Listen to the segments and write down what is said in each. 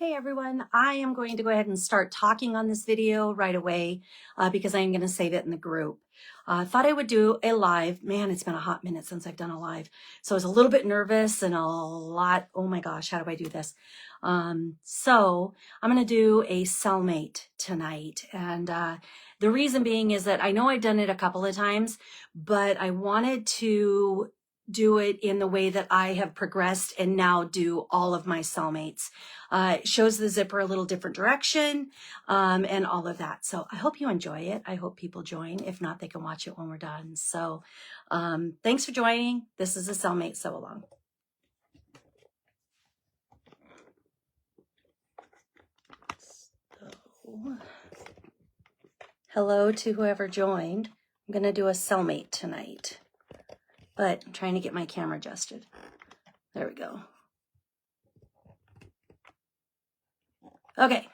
Hey everyone, I am going to go ahead and start talking on this video right away because I'm going to save it in the group. I thought I would do a live. Man, it's been a hot minute since I've done a live. So I was a little bit nervous and a lot, oh my gosh, how do I do this? So I'm going to do a cellmate tonight. And the reason being is that I know I've done it a couple of times, but I wanted to do it in the way that I have progressed and now do all of my cellmates. It shows the zipper a little different direction and all of that. So I hope you enjoy it. I hope people join. If not, they can watch it when we're done. So thanks for joining. This is a cellmate sew along. So, hello to whoever joined. I'm going to do a cellmate tonight, but I'm trying to get my camera adjusted. There we go. Okay.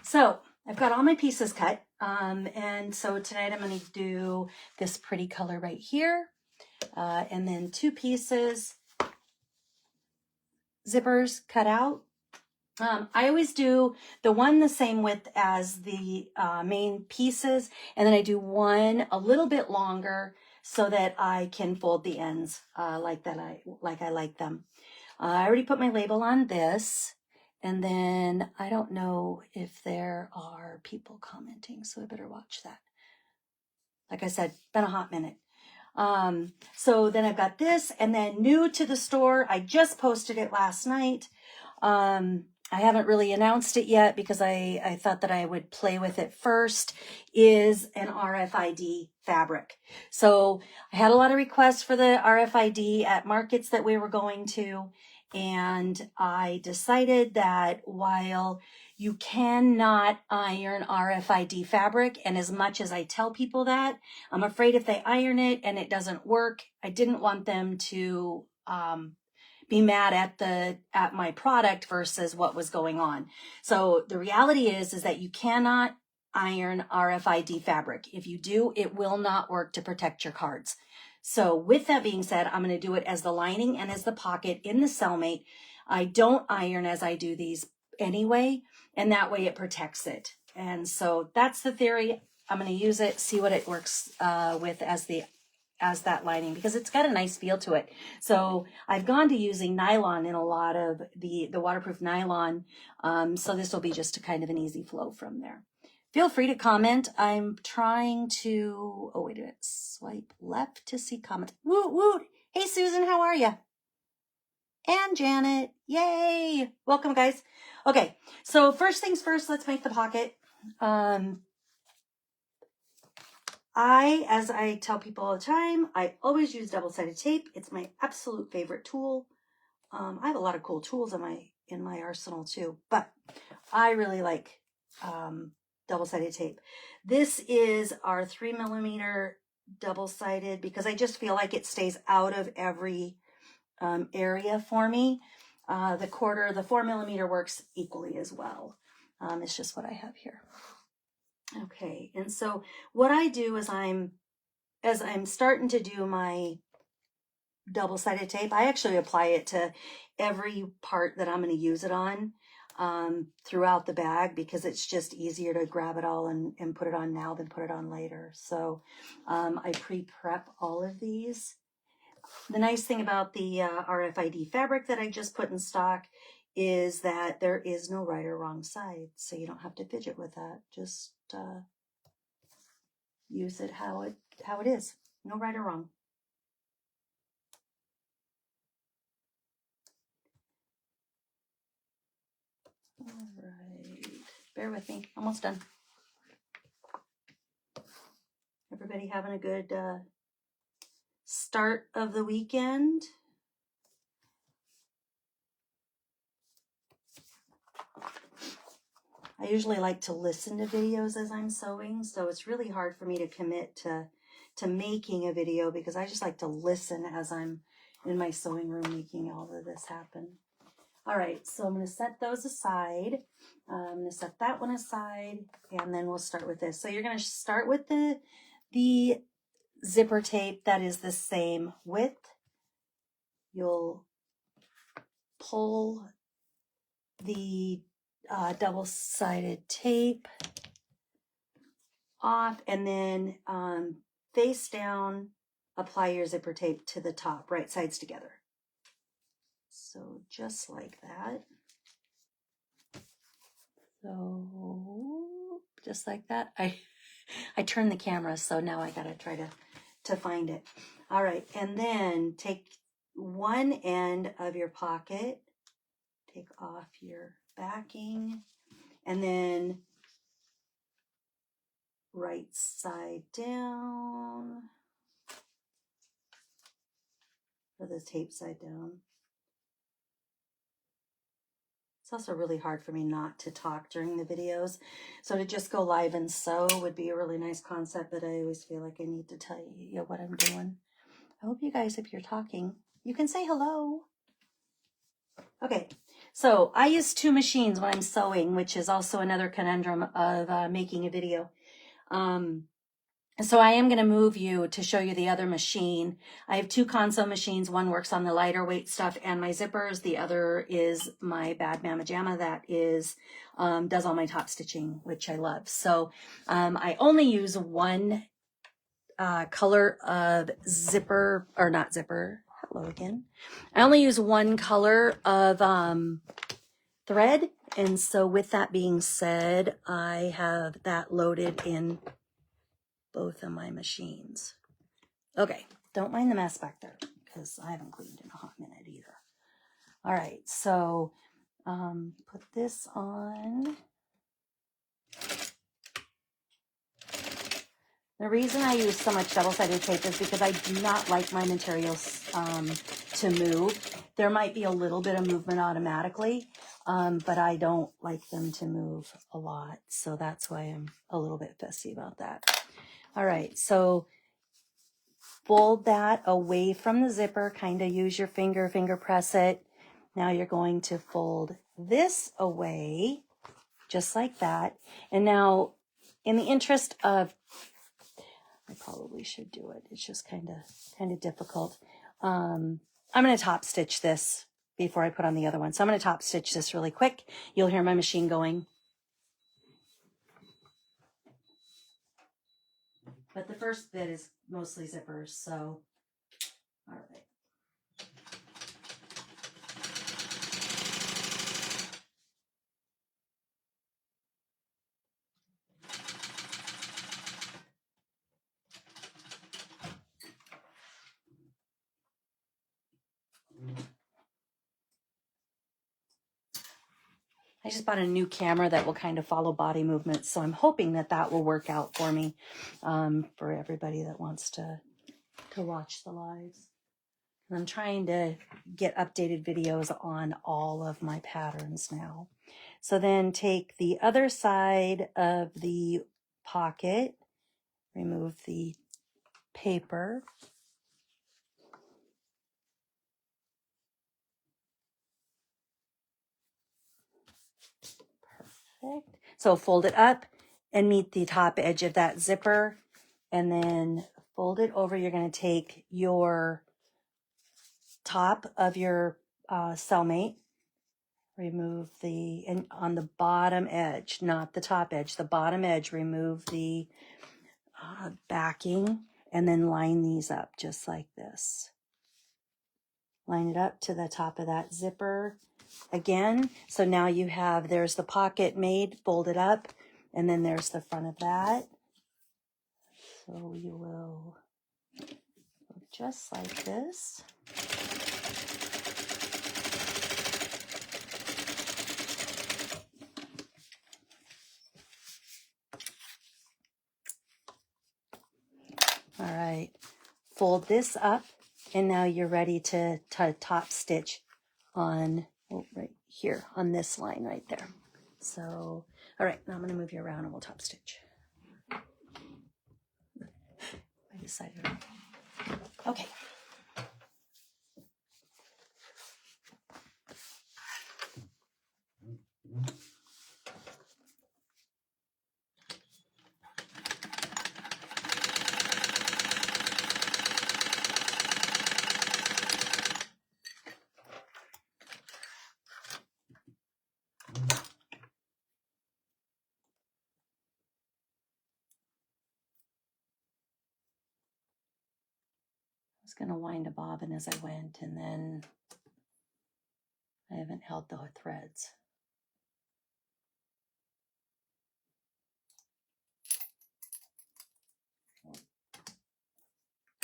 So I've got all my pieces cut. And so tonight I'm going to do this pretty color right here. And then 2 pieces, zippers cut out. I always do the one the same width as the main pieces. And then I do one a little bit longer so that I can fold the ends like I like them. I already put my label on this. And then I don't know if there are people commenting, so I better watch that. Like I said, been a hot minute. So then I've got this, and then new to the store, I just posted it last night. I haven't really announced it yet because I thought that I would play with it first, is an RFID fabric. So I had a lot of requests for the RFID at markets that we were going to, and I decided that while you cannot iron RFID fabric, and as much as I tell people that, I'm afraid if they iron it and it doesn't work, I didn't want them to be mad at my product versus what was going on. So the reality is that you cannot iron RFID fabric. If you do, it will not work to protect your cards. So with that being said, I'm going to do it as the lining and as the pocket in the cellmate. I don't iron as I do these anyway, and that way it protects it. And so that's the theory. I'm going to use it, see what it works with as that lining, because it's got a nice feel to it. So I've gone to using nylon in a lot of the waterproof nylon. So this will be just a kind of an easy flow from there. Feel free to comment. I'm trying to, oh, wait a minute, swipe left to see comments. Woot, woot. Hey, Susan, how are you? And Janet, yay. Welcome, guys. Okay, so first things first, let's make the pocket. As I tell people all the time, I always use double-sided tape. It's my absolute favorite tool. I have a lot of cool tools in my arsenal too, but I really like double-sided tape. This is our 3mm double-sided because I just feel like it stays out of every area for me. The 4mm works equally as well. It's just what I have here. Okay, and so what I do is as I'm starting to do my double-sided tape, I actually apply it to every part that I'm going to use it on throughout the bag because it's just easier to grab it all and put it on now than put it on later. So I pre-prep all of these. The nice thing about the RFID fabric that I just put in stock is that there is no right or wrong side, so you don't have to fidget with that. Just use it how it is. No right or wrong. All right, bear with me, almost done. Everybody having a good start of the weekend? I usually like to listen to videos as I'm sewing, so it's really hard for me to commit to making a video because I just like to listen as I'm in my sewing room making all of this happen. All right, so I'm going to set those aside. I'm going to set that one aside, and then we'll start with this. So you're going to start with the zipper tape that is the same width. You'll pull the double-sided tape off, and then face down, apply your zipper tape to the top, right sides together. So just like that. So just like that. I turned the camera, so now I gotta try to find it. All right, and then take one end of your pocket, take off your backing, and then right side down, or the tape side down. It's also really hard for me not to talk during the videos. So to just go live and sew would be a really nice concept, but I always feel like I need to tell you what I'm doing. I hope you guys, if you're talking, you can say hello. Okay, so I use two machines when I'm sewing, which is also another conundrum of making a video. So I am going to move you to show you the other machine. I have two console machines. One works on the lighter weight stuff and my zippers. The other is my Bad Mama Jamma that is does all my top stitching, which I love. So I only use one color of zipper, or not zipper. Hello again. I only use one color of thread. And so with that being said, I have that loaded in both of my machines. Okay, don't mind the mess back there because I haven't cleaned in a hot minute either. All right, so put this on. The reason I use so much double-sided tape is because I do not like my materials to move. There might be a little bit of movement automatically, but I don't like them to move a lot. So that's why I'm a little bit fussy about that. All right, so fold that away from the zipper, kind of use your finger press it. Now you're going to fold this away, just like that. And now, in the interest of, I probably should do it. It's just kind of difficult. I'm going to top stitch this before I put on the other one. So I'm going to top stitch this really quick. You'll hear my machine going. But the first bit is mostly zippers, so, all right. I just bought a new camera that will kind of follow body movements, so I'm hoping that that will work out for me, for everybody that wants to watch the lives. And I'm trying to get updated videos on all of my patterns now. So then take the other side of the pocket, remove the paper. Perfect. So fold it up and meet the top edge of that zipper, and then fold it over. You're going to take your top of your cellmate, remove the, and on the bottom edge, not the top edge, the bottom edge, remove the backing, and then line these up just like this. Line it up to the top of that zipper again. So now you have, there's the pocket made, fold it up, and then there's the front of that. So you will go just like this. All right, fold this up, and now you're ready to top stitch on, right here, on this line right there. So, all right, now I'm going to move you around and we'll top stitch. I decided. Okay. was going to wind a bobbin as I went, and then I haven't held the threads.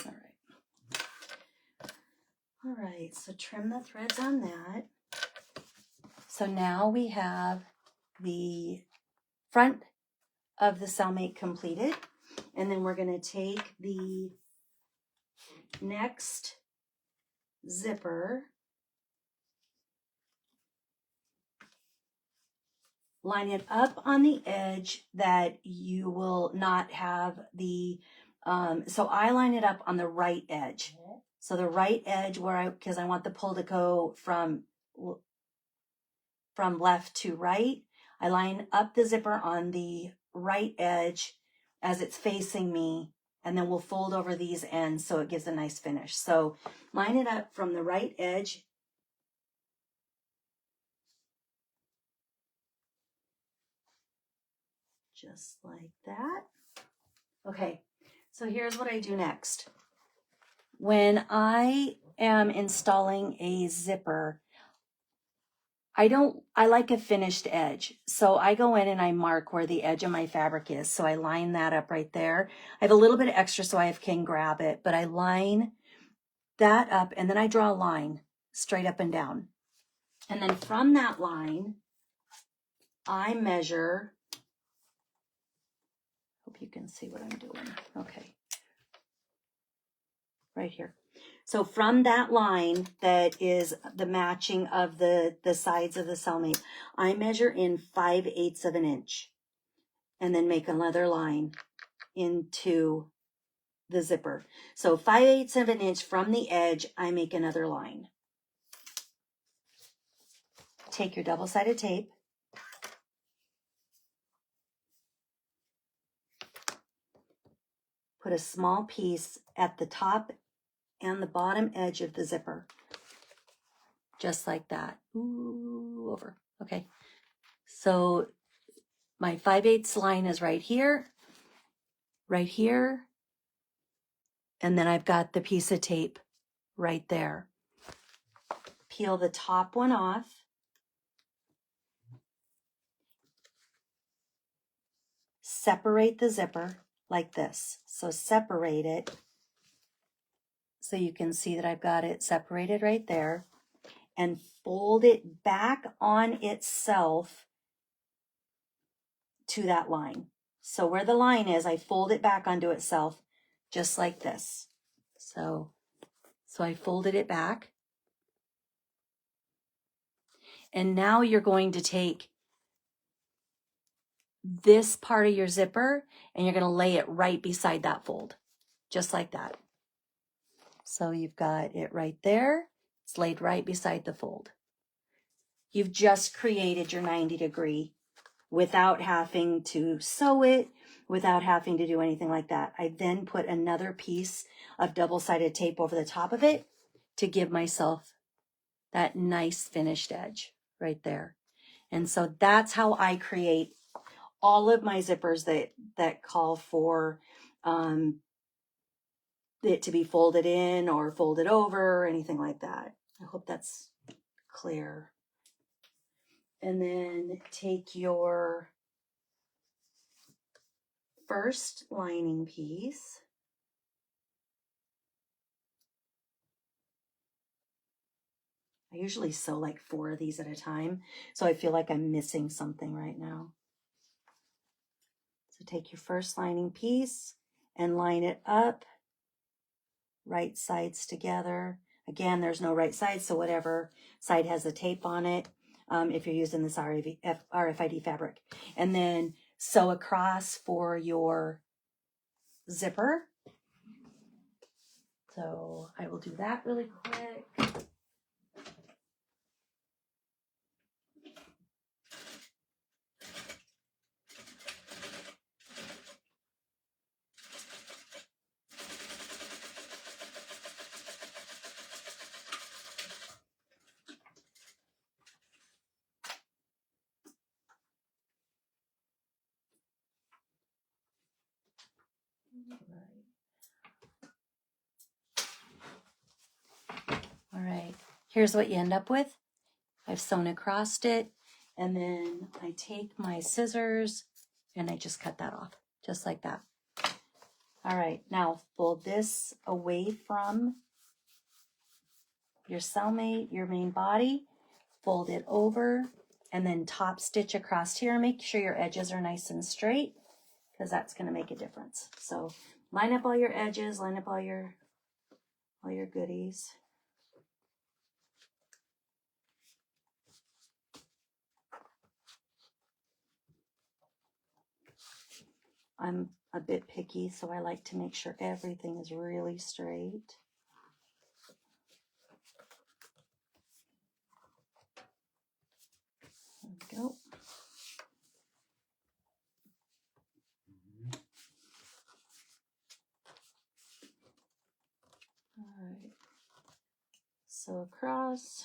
All right. All right, so trim the threads on that. So now we have the front of the cellmate completed, and then we're going to take the next zipper, line it up on the edge that you will not have the, so I line it up on the right edge. So the right edge where because I want the pull to go from left to right, I line up the zipper on the right edge as it's facing me, and then we'll fold over these ends so it gives a nice finish. So line it up from the right edge. Just like that. Okay, so here's what I do next. When I am installing a zipper, I like a finished edge. So I go in and I mark where the edge of my fabric is. So I line that up right there. I have a little bit of extra so I can grab it, but I line that up and then I draw a line straight up and down. And then from that line, I measure, hope you can see what I'm doing. Okay. Right here. So from that line that is the matching of the sides of the cellmate, I measure in 5/8 of an inch and then make another line into the zipper. So 5/8 of an inch from the edge, I make another line. Take your double-sided tape, put a small piece at the top and the bottom edge of the zipper, just like that. Ooh, over. Okay. So my 5/8 line is right here, and then I've got the piece of tape right there. Peel the top one off. Separate the zipper like this. So separate it so you can see that I've got it separated right there, and fold it back on itself to that line. So where the line is, I fold it back onto itself just like this. So I folded it back. And now you're going to take this part of your zipper and you're going to lay it right beside that fold, just like that. So you've got it right there. It's laid right beside the fold. You've just created your 90-degree without having to sew it, without having to do anything like that. I then put another piece of double-sided tape over the top of it to give myself that nice finished edge right there. And so that's how I create all of my zippers that call for it to be folded in or folded over or anything like that. I hope that's clear. And then take your first lining piece. I usually sew like 4 of these at a time, so I feel like I'm missing something right now. So take your first lining piece and line it up, right sides together. Again, there's no right side, so whatever side has the tape on it, if you're using this RFID fabric. And then sew across for your zipper. So I will do that really quick. here's what you end up with. I've sewn across it, and then I take my scissors and I just cut that off, just like that. All right, now fold this away from your cellmate, your main body, fold it over, and then top stitch across here. Make sure your edges are nice and straight, because that's going to make a difference. So line up all your edges, line up all your goodies. I'm a bit picky, so I like to make sure everything is really straight. There we go. All right. So across.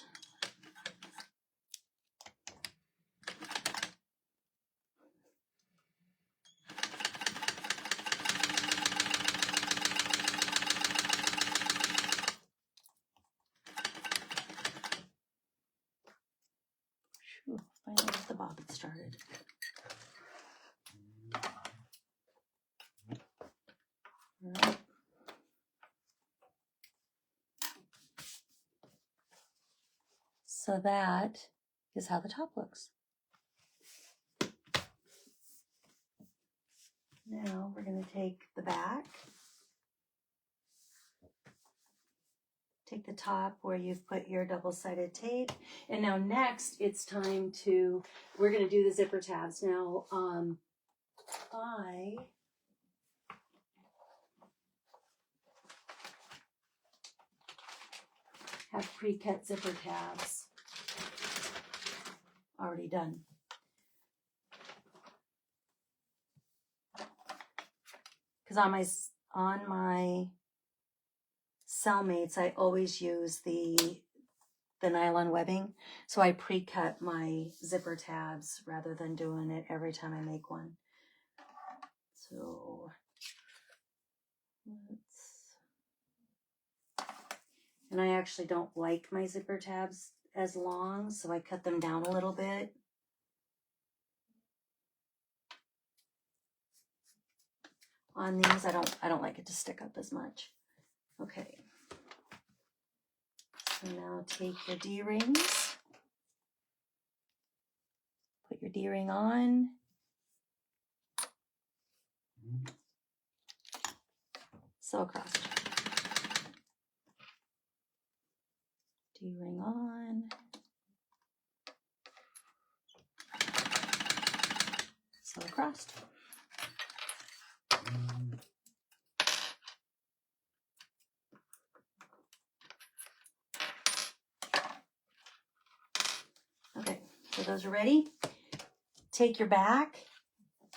Whew, finally got the bobbin started. All right. So that is how the top looks. Now we're going to take the back, take the top where you've put your double-sided tape, and now next it's time to, we're going to do the zipper tabs. Now, I have pre-cut zipper tabs already done. Because on my cellmates, I always use the nylon webbing, so I pre-cut my zipper tabs rather than doing it every time I make one. So and I actually don't like my zipper tabs as long, so I cut them down a little bit. On these, I don't like it to stick up as much. Okay. So now take your D-rings. Put your D-ring on. Sew across. D-ring on. Sew across. Okay, so those are ready. Take your back.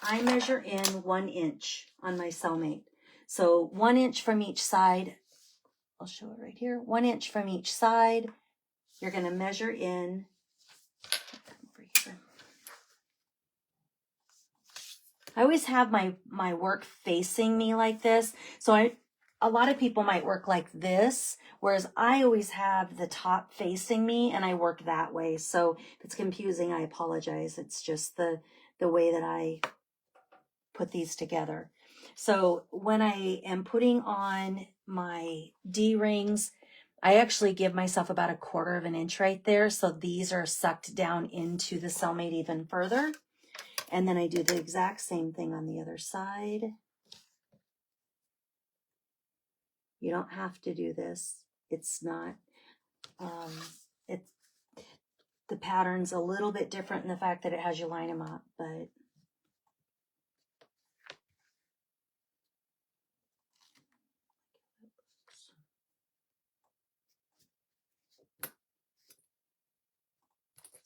I measure in 1 inch on my cellmate. So 1 inch from each side. I'll show it right here. 1 inch from each side. You're going to measure in. Over here. I always have my work facing me like this. So a lot of people might work like this, whereas I always have the top facing me and I work that way. So if it's confusing, I apologize. It's just the way that I put these together. So when I am putting on my D-rings, I actually give myself about 1/4 of an inch right there. So these are sucked down into the cellmate even further. And then I do the exact same thing on the other side. You don't have to do this. It's not, the pattern's a little bit different in the fact that it has you line them up, but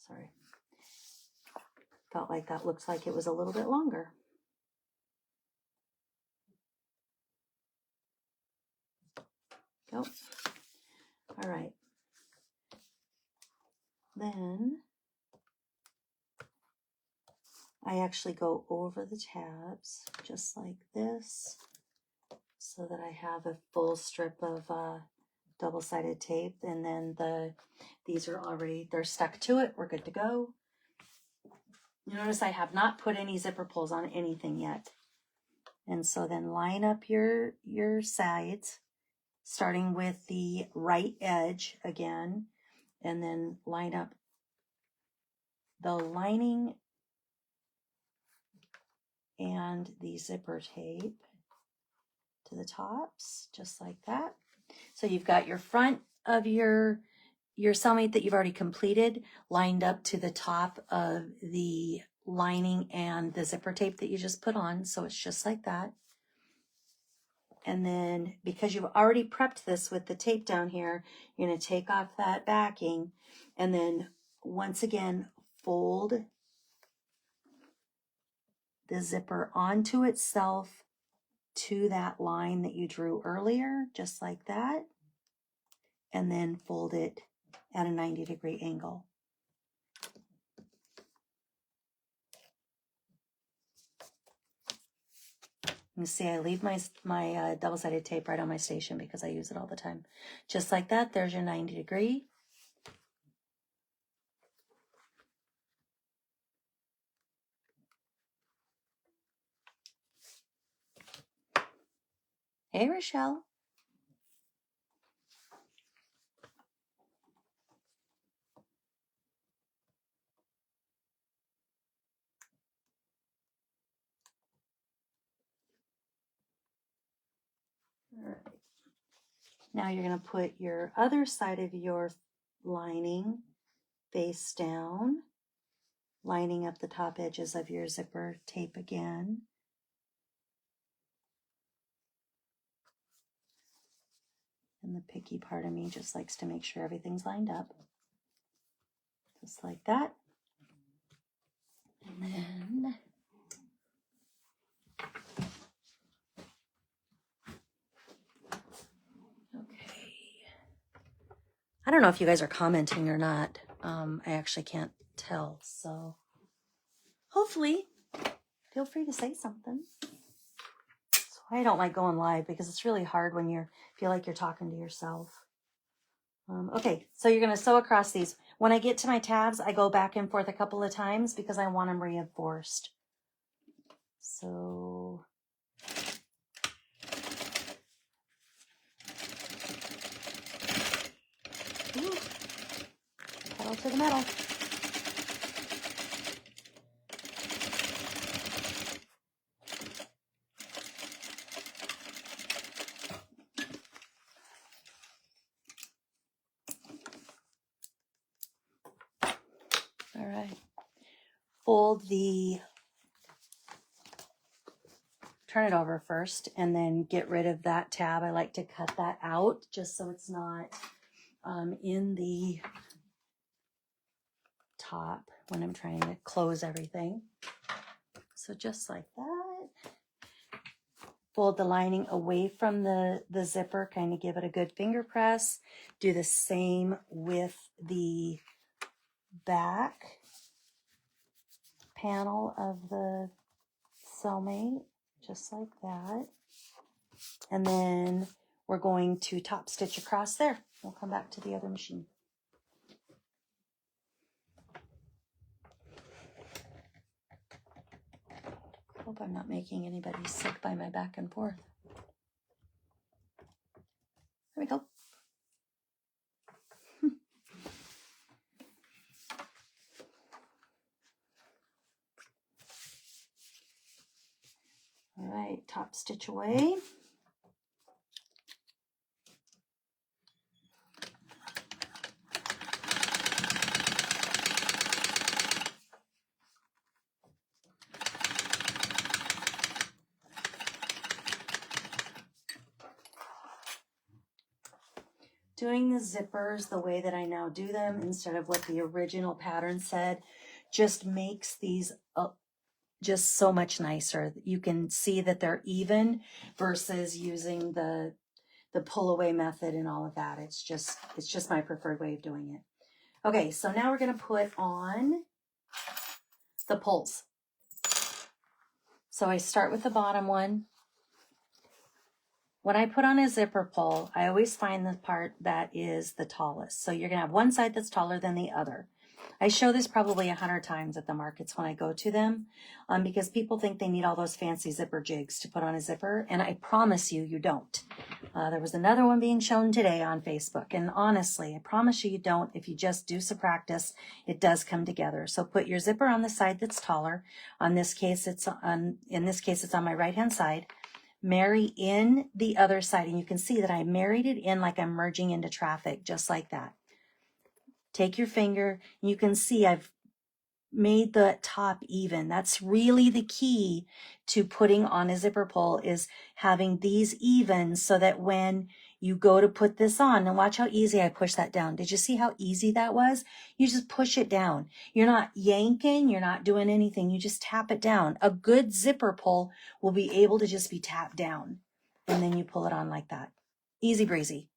sorry. Felt like that looks like it was a little bit longer. Go. All right. Then I actually go over the tabs just like this so that I have a full strip of double-sided tape, and then the These are already, they're stuck to it. We're good to go. You notice I have not put any zipper pulls on anything yet. And so then line up your sides, starting with the right edge again, and then line up the lining and the zipper tape to the tops, just like that. So you've got your front of your cellmate that you've already completed lined up to the top of the lining and the zipper tape that you just put on. So it's just like that. And then because you've already prepped this with the tape down here, you're going to take off that backing and then once again fold the zipper onto itself to that line that you drew earlier, just like that, and then fold it at a 90-degree angle. You see, I leave my double-sided tape right on my station because I use it all the time. Just like that, there's your 90-degree. Hey, Rochelle. All right. Now you're going to put your other side of your lining face down, lining up the top edges of your zipper tape again. And the picky part of me just likes to make sure everything's lined up. Just like that. And then okay. I don't know if you guys are commenting or not. I actually can't tell. So hopefully feel free to say something. So I don't like going live because it's really hard when you feel like you're talking to yourself. Okay, so you're going to sew across these. When I get to my tabs, I go back and forth a couple of times because I want them reinforced. So pedal to the metal. All right. Fold the, turn it over first and then get rid of that tab. I like to cut that out just so it's not in the top when I'm trying to close everything. So just like that. Fold the lining away from the zipper, kind of give it a good finger press. Do the same with the back panel of the cellmate, just like that. And then we're going to top stitch across there. We'll come back to the other machine. Hope I'm not making anybody sick by my back and forth. There we go. All right, top stitch away. Doing the zippers the way that I now do them instead of what the original pattern said just makes these just so much nicer. You can see that they're even versus using the pull away method and all of that. It's just my preferred way of doing it. Okay, so now we're going to put on the pulls. So I start with the bottom one, when I put on a zipper pull, I always find the part that is the tallest. So you're going to have one side that's taller than the other. I show this probably 100 times at the markets when I go to them, because people think they need all those fancy zipper jigs to put on a zipper, and I promise you, you don't. There was another one being shown today on Facebook, and honestly, I promise you, you don't. If you just do some practice, it does come together. So put your zipper on the side that's taller. In this case, it's on my right-hand side. Marry in the other side, and you can see that I married it in like I'm merging into traffic, just like that. Take your finger, and you can see I've made the top even. That's really the key to putting on a zipper pull, is having these even, so that when you go to put this on, and watch how easy I push that down. Did you see how easy that was? You just push it down. You're not yanking, you're not doing anything. You just tap it down. A good zipper pull will be able to just be tapped down, and then you pull it on like that. Easy breezy.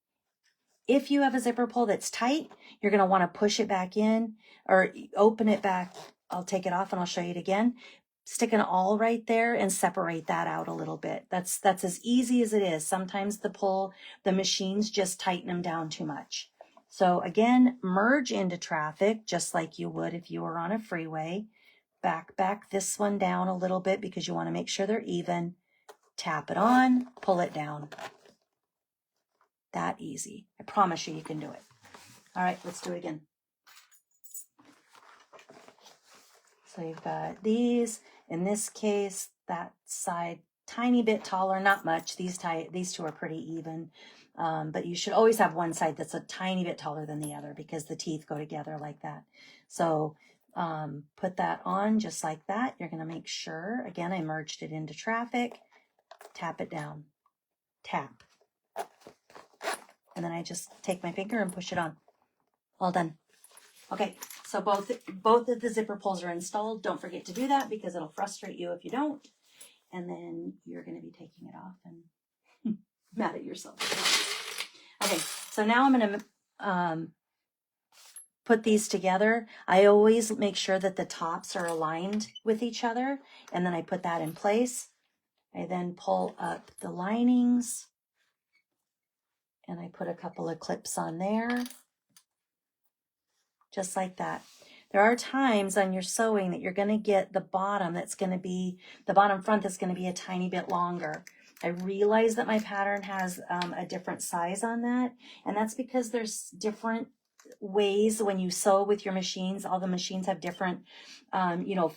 If you have a zipper pull that's tight, you're going to want to push it back in or open it back. I'll take it off and I'll show you it again. Stick an awl right there and separate that out a little bit. That's as easy as it is. Sometimes the machines just tighten them down too much. So again, merge into traffic just like you would if you were on a freeway. Back this one down a little bit because you want to make sure they're even. Tap it on, pull it down. That easy. I promise you, you can do it. All right, let's do it again. So you've got these. In this case, that side tiny bit taller, not much. These two are pretty even. But you should always have one side that's a tiny bit taller than the other because the teeth go together like that. So put that on just like that. You're going to make sure, again, I merged it into traffic. Tap it down. Tap. And then I just take my finger and push it on. All done. Okay, so both of the zipper pulls are installed. Don't forget to do that because it'll frustrate you if you don't. And then you're going to be taking it off and mad at yourself. Okay, so now I'm going to put these together. I always make sure that the tops are aligned with each other, and then I put that in place. I then pull up the linings, and I put a couple of clips on there, just like that. There are times on your sewing that you're going to get the bottom front that's going to be a tiny bit longer. I realize that my pattern has a different size on that, and that's because there's different ways when you sew with your machines. All the machines have different,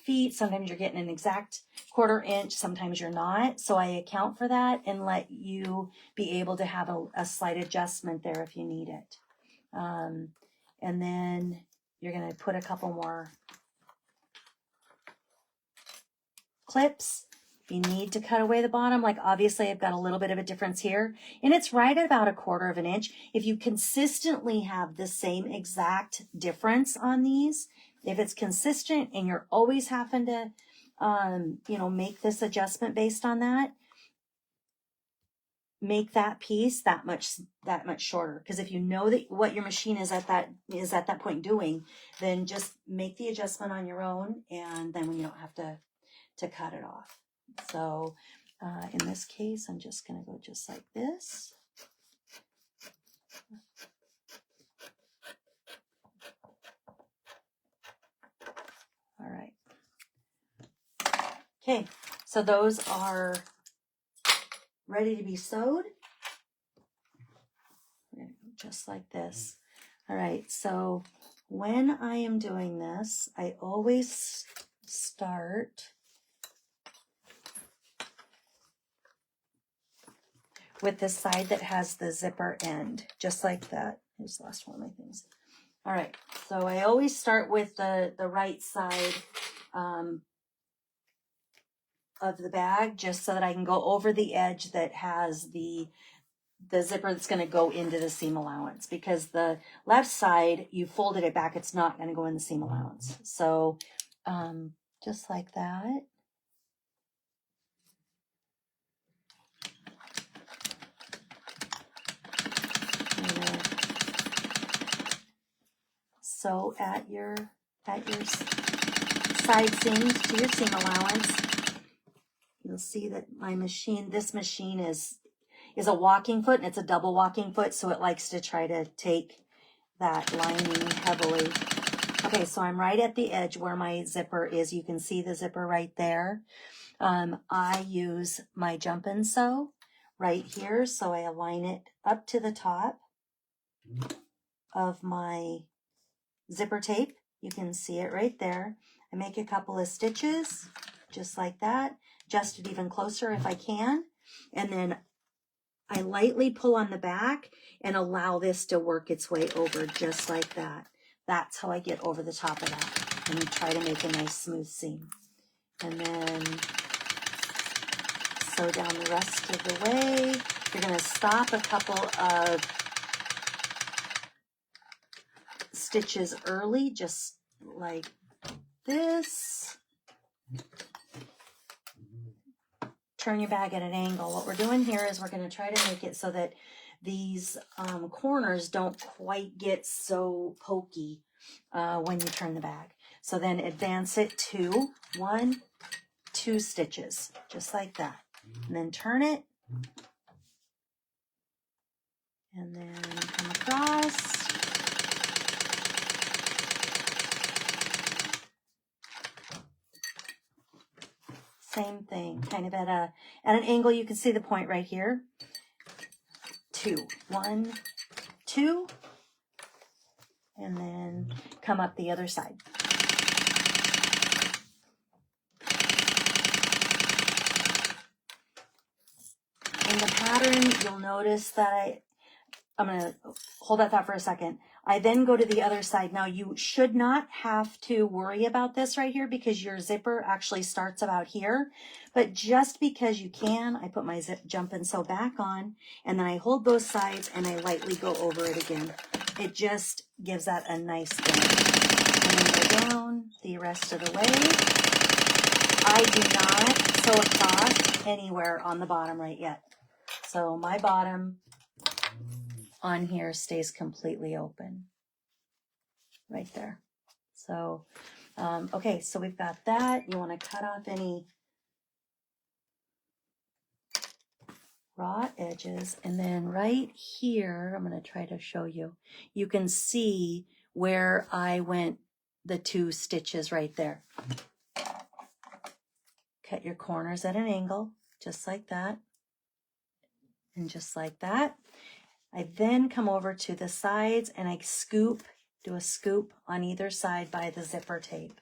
feet. Sometimes you're getting an exact 1/4 inch, sometimes you're not. So I account for that and let you be able to have a slight adjustment there if you need it. And then you're going to put a couple more clips. If you need to cut away the bottom, like obviously I've got a little bit of a difference here, and it's right at about a 1/4 inch. If you consistently have the same exact difference on these, if it's consistent and you're always having to, make this adjustment based on that, make that piece that much shorter. Because if you know that what your machine is at that point doing, then just make the adjustment on your own, and then when you don't have to cut it off. So in this case, I'm just going to go just like this. All right. Okay, so those are ready to be sewed. We're going to go just like this. All right, so when I am doing this, I always start with the side that has the zipper end, just like that. I just lost one of my things. All right, so I always start with the right side of the bag, just so that I can go over the edge that has the zipper that's going to go into the seam allowance, because the left side, you folded it back, it's not going to go in the seam allowance. So just like that. Sew at your side seams to your seam allowance. You'll see that this machine is, is a walking foot, and it's a double walking foot, so it likes to try to take that lining heavily. Okay, so I'm right at the edge where my zipper is. You can see the zipper right there. I use my jump and sew right here, so I align it up to the top of my zipper tape. You can see it right there. I make a couple of stitches just like that, adjust it even closer if I can, and then I lightly pull on the back and allow this to work its way over just like that. That's how I get over the top of that, and try to make a nice smooth seam. And then sew down the rest of the way. You're going to stop a couple of stitches early, just like this. Turn your bag at an angle. What we're doing here is we're going to try to make it so that these corners don't quite get so pokey when you turn the bag. So then advance it to 1, 2 stitches, just like that. And then turn it. And then come across. Same thing, kind of at an angle. You can see the point right here. 2, 1, 2, and then come up the other side. In the pattern, you'll notice that I'm going to hold that thought for a second. I then go to the other side. Now, you should not have to worry about this right here because your zipper actually starts about here. But just because you can, I put my jump and sew back on, and then I hold both sides and I lightly go over it again. It just gives that a nice finish. And then go down the rest of the way. I do not sew across anywhere on the bottom right yet. So my bottom on here stays completely open right there. So okay, so we've got that. You want to cut off any raw edges, and then right here I'm going to try to show you. You can see where I went the 2 stitches right there. Cut your corners at an angle just like that, and just like that. I then come over to the sides and I do a scoop on either side by the zipper tape.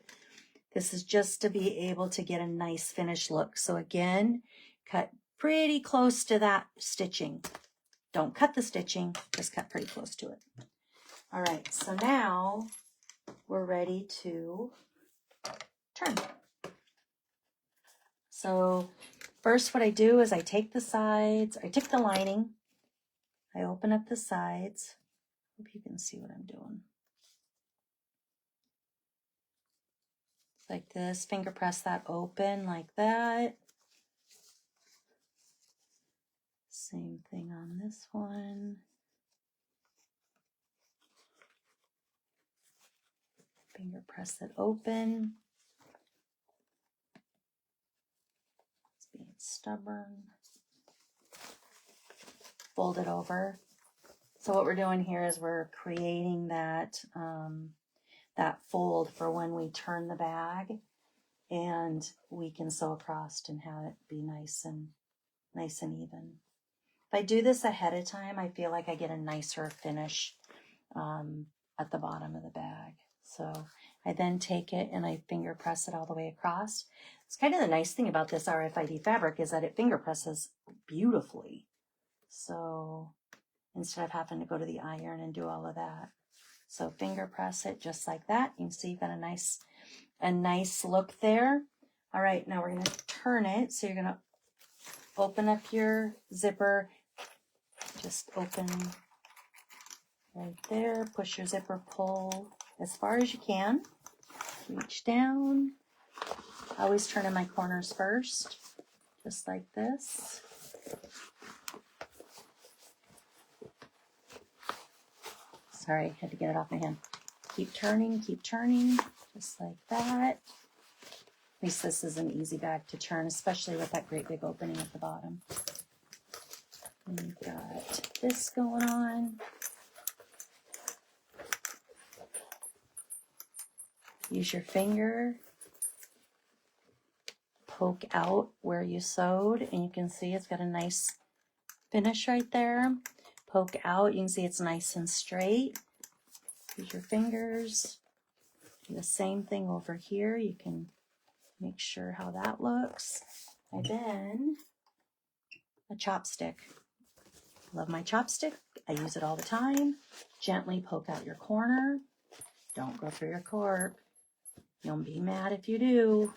This is just to be able to get a nice finished look. So again, cut pretty close to that stitching. Don't cut the stitching, just cut pretty close to it. All right, so now we're ready to turn. So first what I do is I take the sides, I take the lining, I open up the sides. Hope you can see what I'm doing. Like this, finger press that open like that. Same thing on this one. Finger press it open. It's being stubborn. Fold it over. So what we're doing here is we're creating that that fold for when we turn the bag, and we can sew across and have it be nice and even. If I do this ahead of time, I feel like I get a nicer finish at the bottom of the bag. So I then take it and I finger press it all the way across. It's kind of the nice thing about this RFID fabric is that it finger presses beautifully. So instead of having to go to the iron and do all of that. So finger press it just like that. You can see you've got a nice look there. All right, now we're going to turn it. So you're going to open up your zipper. Just open right there. Push your zipper, pull as far as you can. Reach down. I always turn in my corners first, just like this. Sorry, had to get it off my hand. Keep turning, just like that. At least this is an easy bag to turn, especially with that great big opening at the bottom. And you've got this going on. Use your finger, poke out where you sewed, and you can see it's got a nice finish right there. Poke out, you can see it's nice and straight. Use your fingers. Do the same thing over here. You can make sure how that looks. And then a chopstick. Love my chopstick. I use it all the time. Gently poke out your corner. Don't go through your cork. You'll be mad if you do.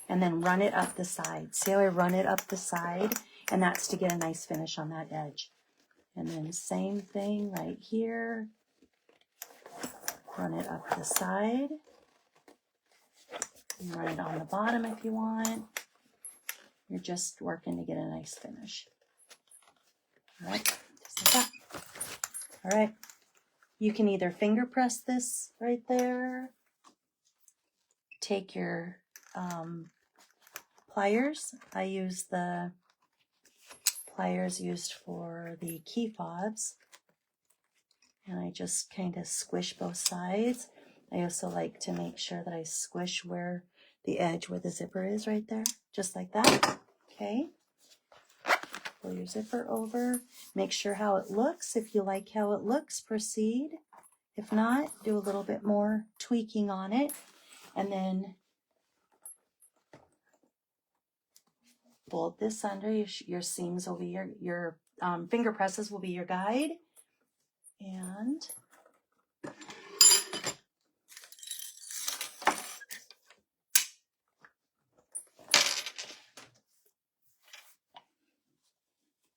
And then run it up the side. See how I run it up the side? And that's to get a nice finish on that edge. And then same thing right here. Run it up the side. And run it on the bottom if you want. You're just working to get a nice finish. All right, just like that. All right. You can either finger press this right there. Take your pliers. I use the pliers used for the key fobs. And I just kind of squish both sides. I also like to make sure that I squish where the edge where the zipper is right there. Just like that. Okay. Pull your zipper over. Make sure how it looks. If you like how it looks, proceed. If not, do a little bit more tweaking on it. And then fold this under. Your seams will be your finger presses will be your guide. And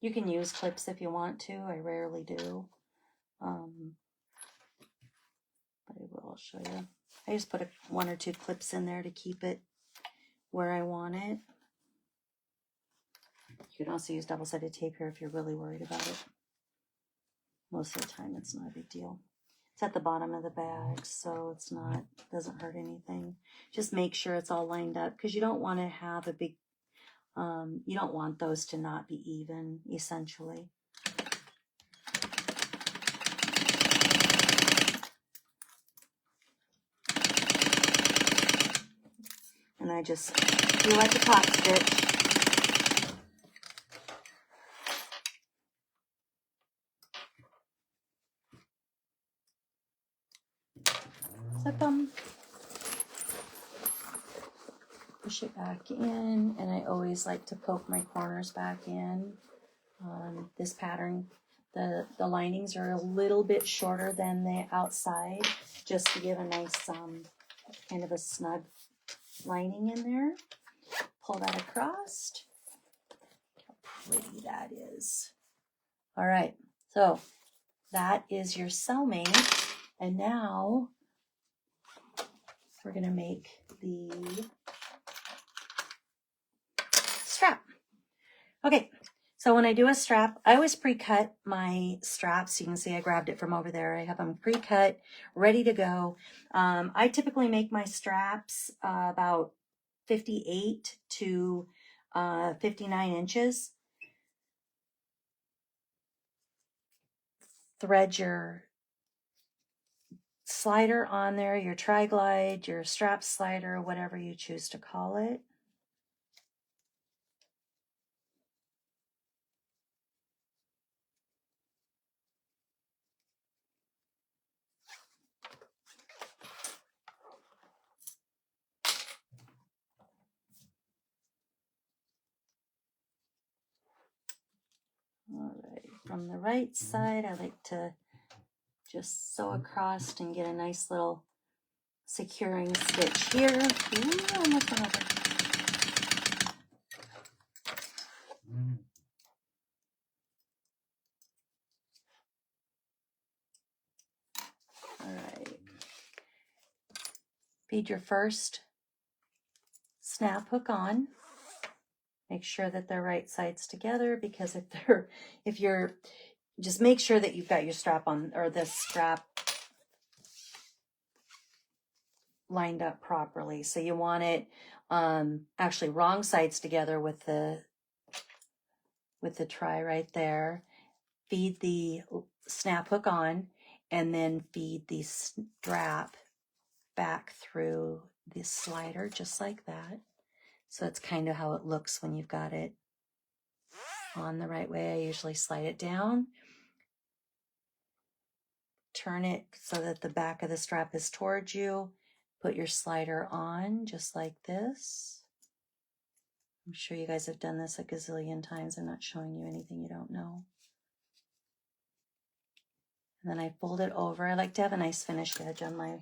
you can use clips if you want to. I rarely do. But I will show you. I just put one or two clips in there to keep it where I want it. You can also use double-sided tape here if you're really worried about it. Most of the time, it's not a big deal. It's at the bottom of the bag, so doesn't hurt anything. Just make sure it's all lined up because you don't want to have a big, you don't want those to not be even, essentially. And I just do like a top stitch. Zip them. Push it back in, and I always like to poke my corners back in. This pattern, the linings are a little bit shorter than the outside, just to give a nice kind of a snug lining in there. Pull that across. How pretty that is. All right, so that is your cellmate, and now we're going to make the strap. Okay, so when I do a strap, I always pre-cut my straps. You can see I grabbed it from over there. I have them pre-cut, ready to go. I typically make my straps about 58 to 59 inches. Thread your slider on there, your tri-glide, your strap slider, whatever you choose to call it. All right, from the right side, I like to just sew across and get a nice little securing stitch here. Ooh, almost went over. All right. Feed your first snap hook on. Make sure that they're right sides together, because if you're, just make sure that you've got your strap on, or this strap lined up properly. So you want it actually wrong sides together with the with the try right there. Feed the snap hook on, and then feed the strap back through the slider just like that. So it's kind of how it looks when you've got it on the right way. I usually slide it down, turn it so that the back of the strap is towards you, put your slider on just like this. I'm sure you guys have done this a gazillion times. I'm not showing you anything you don't know. And then I fold it over. I like to have a nice finished edge on my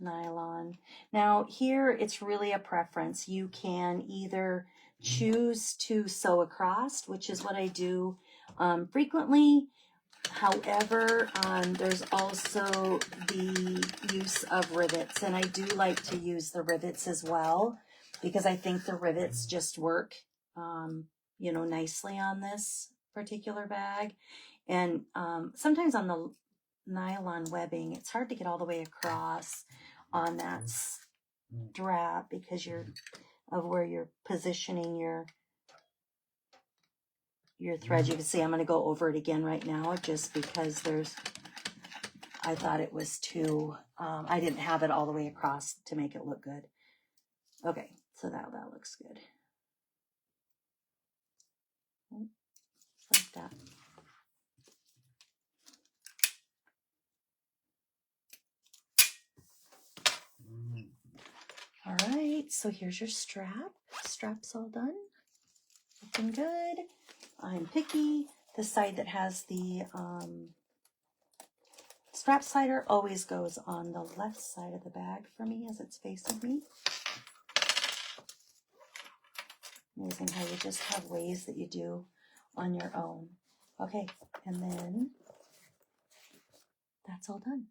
nylon. Now here it's really a preference. You can either choose to sew across, which is what I do frequently. However, there's also the use of rivets, and I do like to use the rivets as well because I think the rivets just work, you know, nicely on this particular bag. And sometimes on the nylon webbing, it's hard to get all the way across on that strap because of where you're positioning your thread. You can see I'm going to go over it again right now just because I thought it was too, I didn't have it all the way across to make it look good. Okay, so that looks good. Like that. All right, so here's your strap. Strap's all done. Looking good. I'm picky. The side that has the strap slider always goes on the left side of the bag for me as it's facing me. Amazing how you just have ways that you do on your own. Okay, and then that's all done.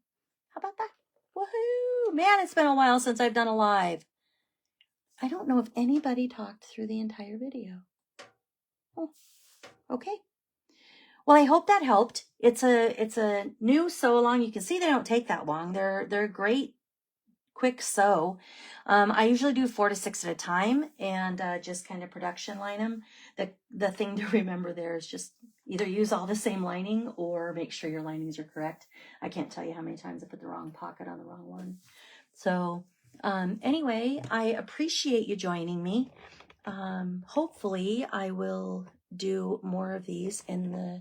How about that? Woohoo! Man, it's been a while since I've done a live. I don't know if anybody talked through the entire video. Oh, okay. Well, I hope that helped. It's a new sew along. You can see they don't take that long. They're great, quick sew. I usually do 4 to 6 at a time and just kind of production line them. The thing to remember there is just either use all the same lining or make sure your linings are correct. I can't tell you how many times I put the wrong pocket on the wrong one. So anyway, I appreciate you joining me. Hopefully I will do more of these in the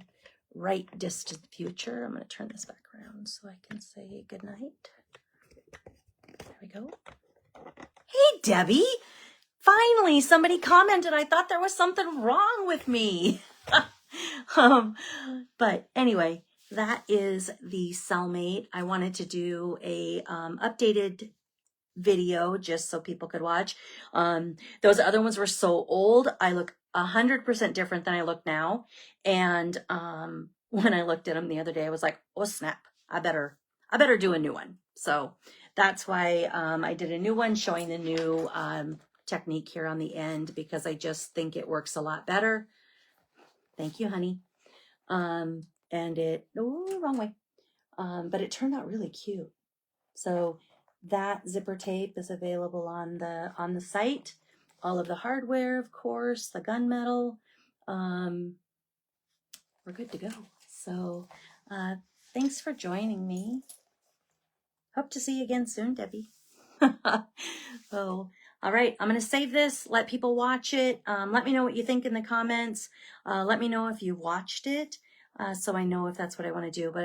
right distant future. I'm going to turn this back around so I can say goodnight. There we go. Hey, Debbie. Finally, somebody commented. I thought there was something wrong with me. But anyway, that is the Cellmate. I wanted to do a updated video just so people could watch. Those other ones were so old. I look 100% different than I look now. And when I looked at them the other day, I was like, oh snap, I better do a new one. So that's why I did a new one showing the new technique here on the end, because I just think it works a lot better. Thank you, honey. And it, oh, wrong way. But it turned out really cute. So that zipper tape is available on the site. All of the hardware, of course, the gunmetal. We're good to go. So thanks for joining me. Hope to see you again soon, Debbie. Oh, all right. I'm going to save this, let people watch it. Let me know what you think in the comments. Let me know if you watched it, so I know if that's what I want to do. But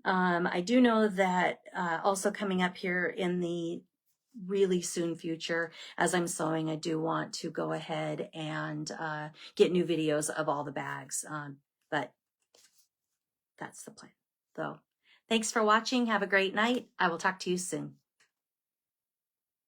I do know that also coming up here in the really soon future, as I'm sewing, I do want to go ahead and get new videos of all the bags. But that's the plan. So thanks for watching. Have a great night. I will talk to you soon.